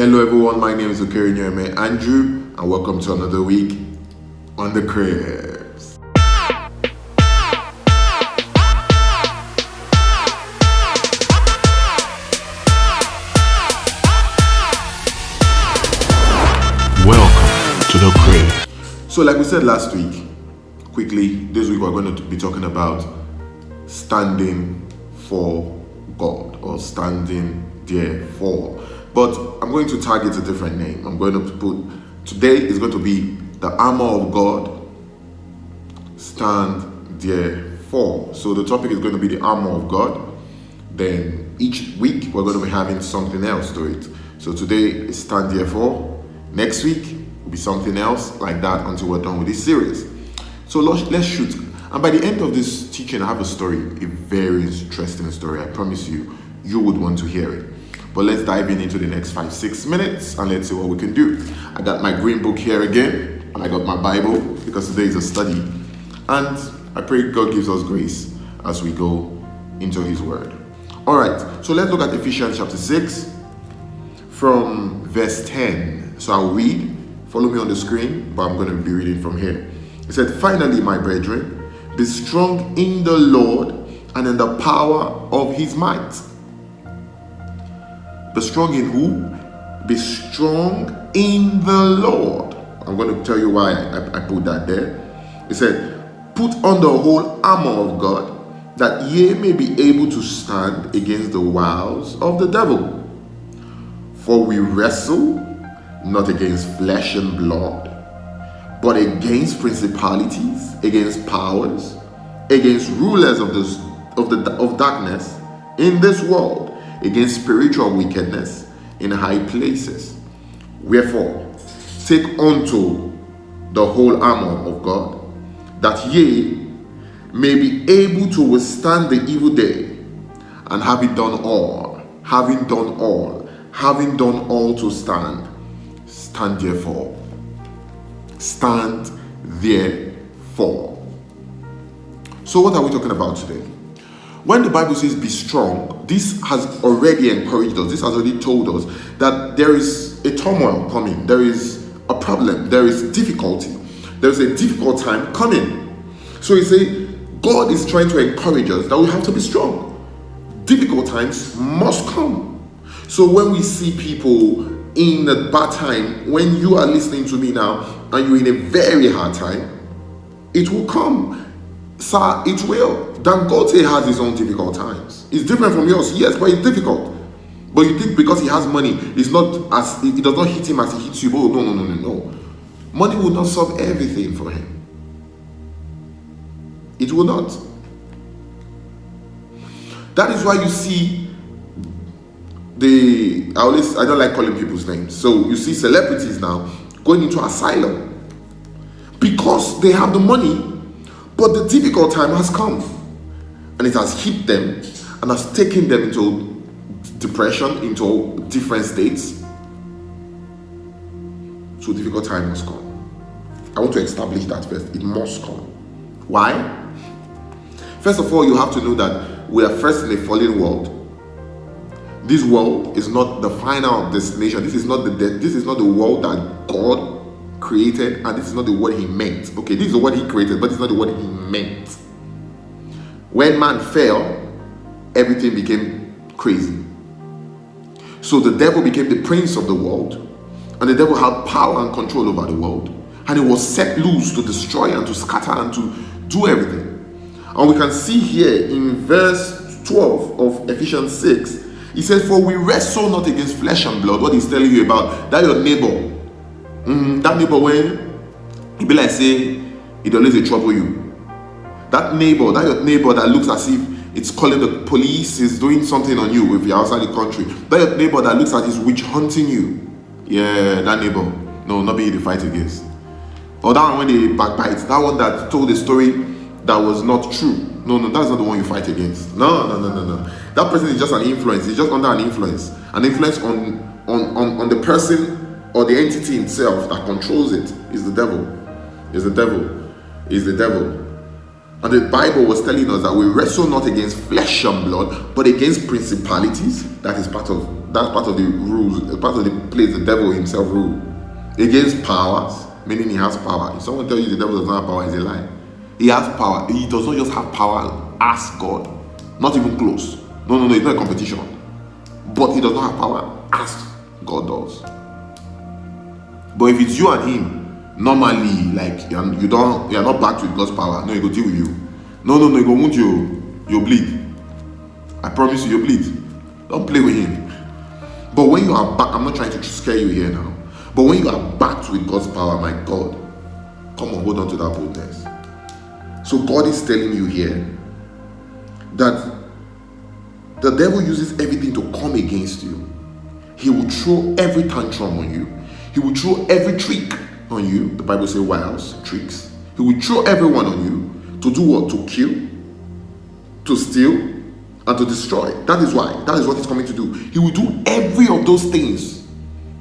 Hello everyone, my name is Okerinyeme Andrew and welcome to another week on the Cribs. Welcome to the Cribs. So like we said last week, quickly, this week we're going to be talking about standing for God or standing there for. But I'm going to target a different name. I'm going to put, today is going to be the armor of God, stand therefore. So the topic is going to be the armor of God. Then each week we're going to be having something else to it. So today is stand therefore. Next week will be something else like that until we're done with this series. So let's shoot. And by the end of this teaching, I have a story, a very interesting story. I promise you, you would want to hear it. But let's dive into the next 5-6 minutes and let's see what we can do. I got my green book here again, and I got my Bible because today is a study. And I pray God gives us grace as we go into His Word. All right, so let's look at Ephesians chapter 6 from verse 10. So I'll read, follow me on the screen, but I'm going to be reading from here. It said, "Finally, my brethren, be strong in the Lord and in the power of His might." Be strong in who? Be strong in the Lord. I'm going to tell you why I put that there. It said, "Put on the whole armor of God, that ye may be able to stand against the wiles of the devil. For we wrestle not against flesh and blood, but against principalities, against powers, against rulers of darkness in this world, against spiritual wickedness in high places. Wherefore, take unto the whole armor of God, that ye may be able to withstand the evil day, and having done all to stand, stand therefore." Stand therefore. So what are we talking about today? When the Bible says be strong, this has already encouraged us, this has already told us that there is a turmoil coming, there is a problem, there is difficulty, there is a difficult time coming. So you say, God is trying to encourage us that we have to be strong. Difficult times must come. So when we see people in a bad time, when you are listening to me now and you're in a very hard time, it will come. Sir, it will. Dangote has his own difficult times. It's different from yours, yes, but it's difficult. But you think because he has money, it's not as it does not hit him as it hits you. Oh, no. Money will not solve everything for him. It will not. That is why you see I don't like calling people's names. So you see celebrities now going into asylum because they have the money. But the difficult time has come and it has hit them and has taken them into depression, into different states. So difficult time must come. I want to establish that first. It must come. Why? First of all, you have to know that we are first in a fallen world. This world is not the final destination. This is not the world that God created, and this is not the word He meant. Okay, this is the word He created, but it's not the word He meant. When man fell, everything became crazy. So the devil became the prince of the world, and the devil had power and control over the world, and he was set loose to destroy and to scatter and to do everything. And we can see here in verse 12 of Ephesians 6, he says, "For we wrestle not against flesh and blood." What he's telling you about, that your neighbor, that neighbor when it be like say it always dey trouble you. That your neighbor that looks as if it's calling the police, is doing something on you if you're outside the country. That your neighbor that looks like he's witch hunting you. Yeah, that neighbor. No, not be the fight against. Or that one when they backbite. That one that told a story that was not true. No, that's not the one you fight against. No. That person is just an influence. He's just under an influence. An influence on the person or the entity itself that controls it is the devil. Is the devil. And the Bible was telling us that we wrestle not against flesh and blood, but against principalities. That is part of That's part of the rules, part of the place the devil himself rule. Against powers, meaning he has power. If someone tells you the devil does not have power, it's a lie. He has power. He does not just have power as God. Not even close. No, it's not a competition. But he does not have power as God does. But if it's you and him, normally, like you're not backed with God's power. No, he will deal with you. No, he will wound you. You'll bleed. I promise you'll bleed. Don't play with him. But when you are back, I'm not trying to scare you here now. But when you are backed with God's power, my God, come on, hold on to that boldness. So God is telling you here that the devil uses everything to come against you. He will throw every tantrum on you. He will throw every trick on you. The Bible says wiles, tricks. He will throw everyone on you to do what? To kill, to steal, and to destroy. That is why. That is what he's coming to do. He will do every of those things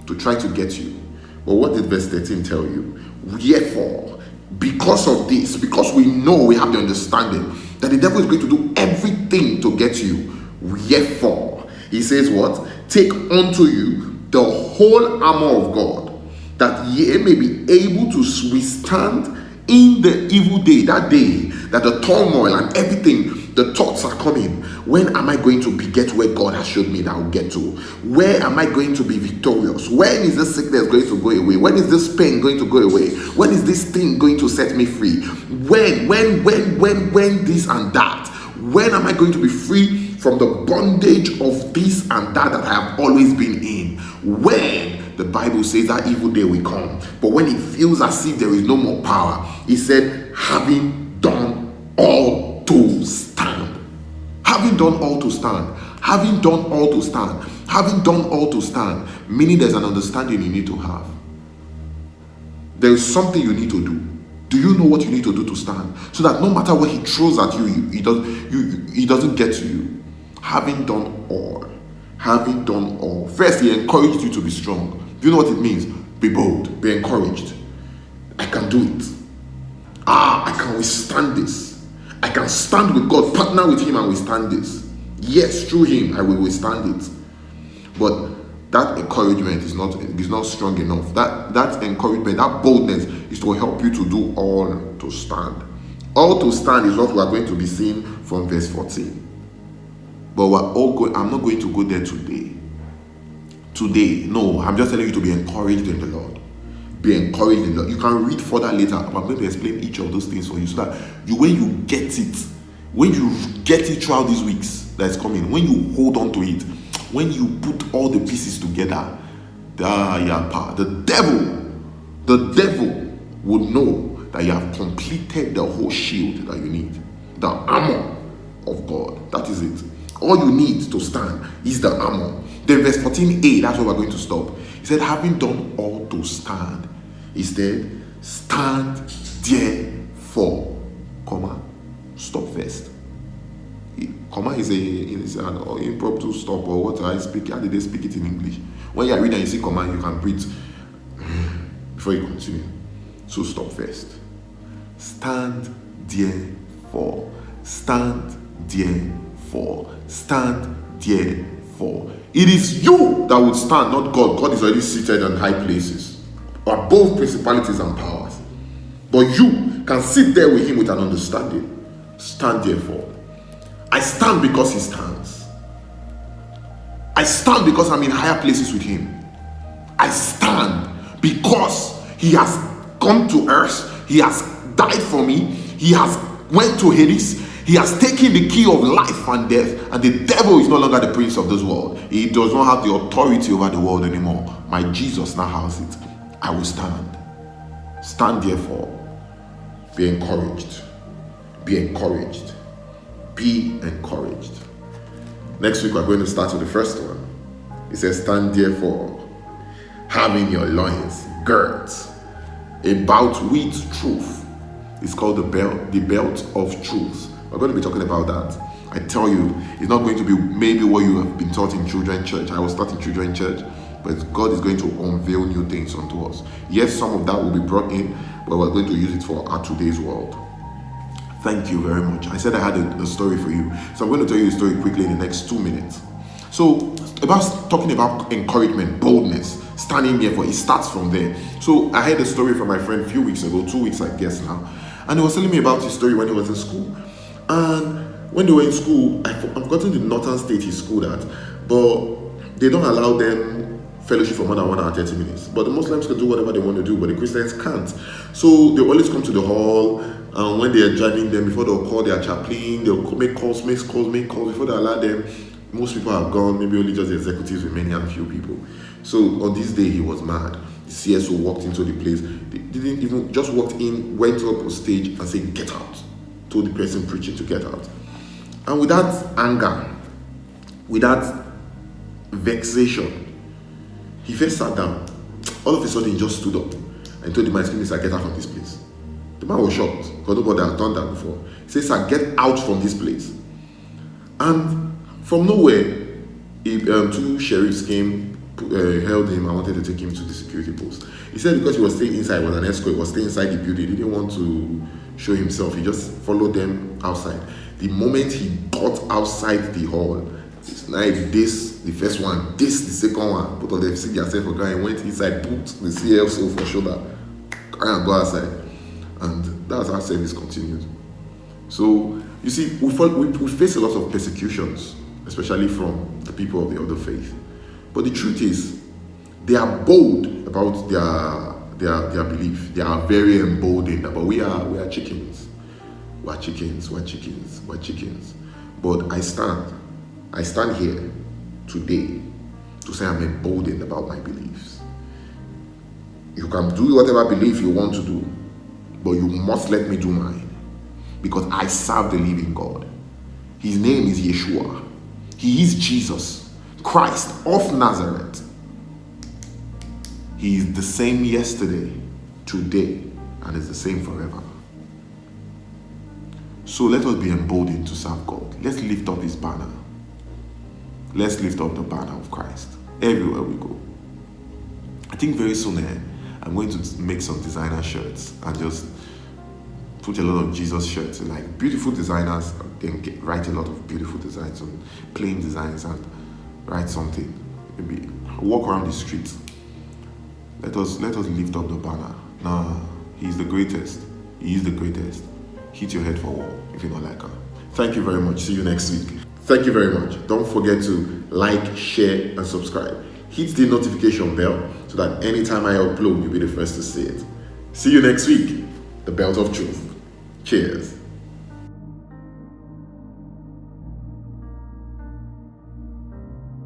to try to get you. But what did verse 13 tell you? Therefore, because of this, because we know, we have the understanding that the devil is going to do everything to get you. Therefore, he says what? Take unto you the whole armor of God, that ye may be able to withstand in the evil day, that day that the turmoil and everything, the thoughts are coming. When am I going to get where God has showed me that I'll get to? Where am I going to be victorious? When is this sickness going to go away? When is this pain going to go away? When is this thing going to set me free? When this and that? When am I going to be free from the bondage of this and that I have always been in? When? The Bible says that evil day will come. But when it feels as if there is no more power, he said, having done all to stand. Having done all to stand. Having done all to stand. Having done all to stand. Meaning there's an understanding you need to have. There is something you need to do. Do you know what you need to do to stand? So that no matter what he throws at you, he doesn't get to you. Having done all. Having done all. First, he encouraged you to be strong. Do you know what it means? Be bold. Be encouraged. I can do it. I can withstand this. I can stand with God, partner with him and withstand this. Yes, through him, I will withstand it. But that encouragement is not strong enough. That encouragement, that boldness is to help you to do all to stand. All to stand is what we are going to be seeing from verse 14. But I'm not going to go there today. No, I'm just telling you to be encouraged in the Lord. Be encouraged in the Lord. You can read further later. I'm going to explain each of those things for you so that when you get it throughout these weeks that's coming, when you hold on to it, when you put all the pieces together, the devil would know that you have completed the whole shield that you need. The armor of God. That is it. All you need to stand is the armor. Then verse 14a, that's where we're going to stop. He said, having done all to stand, he said, stand therefore, stop first. Comma is an impromptu stop, or what I speak. How did they speak it in English? When you read and you see comma, you can breathe before you continue. So stop first. Stand therefore. Stand therefore. Stand therefore. It is you that would stand, not God. God is already seated on high places, above principalities and powers. But you can sit there with him with an understanding. Stand therefore. I stand because he stands. I stand because I'm in higher places with him. I stand because he has come to earth. He has died for me. He has went to Hades. He has taken the key of life and death, and the devil is no longer the prince of this world. He does not have the authority over the world anymore. My Jesus now has it. I will stand. Stand therefore. Be encouraged. Be encouraged. Be encouraged. Next week we're going to start with the first one. It says, stand therefore, having your loins girt about with truth. It's called the belt of truth. We're going to be talking about that. I tell you, it's not going to be maybe what you have been taught in children's church. I was taught in children's church, but God is going to unveil new things unto us. Yes, some of that will be brought in, but we're going to use it for our today's world. Thank you very much. I said I had a story for you, so I'm going to tell you a story quickly in the next 2 minutes. So about talking about encouragement, boldness, standing there for it starts from there. So I heard a story from my friend a few weeks ago, 2 weeks I guess now, and he was telling me about his story when he was in school. And when they were in school, I've forgotten the northern state he schooled at, but they don't allow them fellowship for more than 1 hour 30 minutes. But the Muslims can do whatever they want to do, but the Christians can't. So they always come to the hall, and when they are driving them, before they'll call their chaplain, they'll make calls before they allow them. Most people have gone, maybe only just the executives remain and a few people. So on this day he was mad. The CSO walked into the place. They didn't even, just walked in, went up on stage and said, "Get out." Told the person preaching to get out. And with that anger, with that vexation, he first sat down. All of a sudden he just stood up and told the man, "Excuse me, sir, get out from this place." The man was shocked because nobody had done that before. He said, "Sir, get out from this place." And from nowhere, two sheriffs came, held him and wanted to take him to the security post. He said because he was staying inside, was an escort, was staying inside the building, he didn't want to show himself. He just followed them outside. The moment he got outside the hall, it's like this, the first one, this, the second one, both of them see themselves for guy and went inside, put the CFO for shoulder, and go outside. And that's how service continued. So, you see, we face a lot of persecutions, especially from the people of the other faith. But the truth is, they are bold about their belief. They are very emboldened. But we are chickens. We're chickens. But I stand here today to say I'm emboldened about my beliefs. You can do whatever belief you want to do, but you must let me do mine. Because I serve the living God. His name is Yeshua. He is Jesus, Christ of Nazareth. He is the same yesterday, today, and is the same forever. So let us be emboldened to serve God. Let's lift up His banner. Let's lift up the banner of Christ everywhere we go. I think very soon I'm going to make some designer shirts and just put a lot of Jesus shirts, like beautiful designers, then write a lot of beautiful designs on plain designs and write something. Maybe walk around the street. Let us lift up the banner. Nah, He's the greatest. He is the greatest. Hit your head for a wall if you don't like her. Thank you very much. See you next week. Thank you very much. Don't forget to like, share, and subscribe. Hit the notification bell so that anytime I upload, you'll be the first to see it. See you next week. The Belt of Truth. Cheers.